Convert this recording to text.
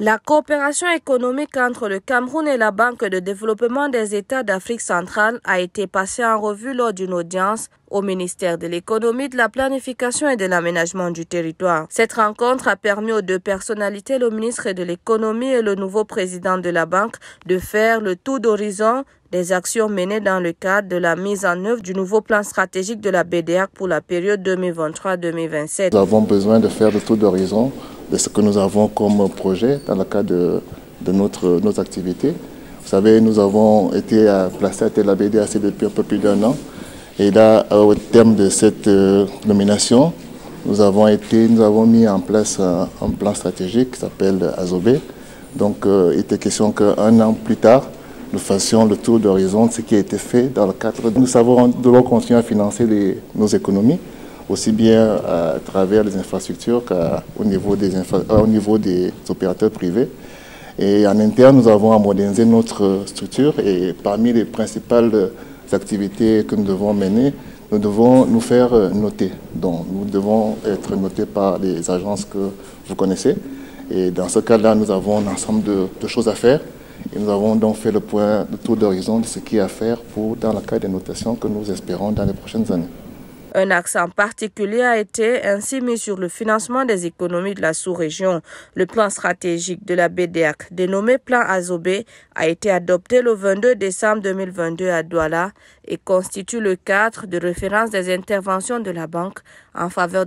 La coopération économique entre le Cameroun et la Banque de développement des États d'Afrique centrale a été passée en revue lors d'une audience au ministère de l'Économie, de la Planification et de l'Aménagement du territoire. Cette rencontre a permis aux deux personnalités, le ministre de l'Économie et le nouveau président de la banque, de faire le tour d'horizon des actions menées dans le cadre de la mise en œuvre du nouveau plan stratégique de la BDAC pour la période 2023-2027. Nous avons besoin de faire le tour d'horizon de ce que nous avons comme projet dans le cadre de nos activités. Vous savez, nous avons été placés à la BDAC depuis un peu plus d'1 an. Et là, au terme de cette nomination, nous avons mis en place un plan stratégique qui s'appelle Azobé. Donc, il était question qu'1 an plus tard, nous fassions le tour d'horizon de ce qui a été fait dans le cadre. Nous devons continuer à financer nos économies, aussi bien à travers les infrastructures qu'au niveau des opérateurs privés. Et en interne, nous avons à moderniser notre structure et parmi les principales activités que nous devons mener, nous devons nous faire noter. Donc, nous devons être notés par les agences que vous connaissez. Et dans ce cas-là, nous avons un ensemble de choses à faire. Et nous avons donc fait le tour d'horizon de ce qu'il y a à faire dans le cadre des notations que nous espérons dans les prochaines années. Un accent particulier a été ainsi mis sur le financement des économies de la sous-région. Le plan stratégique de la BDAC, dénommé Plan Azobé, a été adopté le 22 décembre 2022 à Douala et constitue le cadre de référence des interventions de la banque en faveur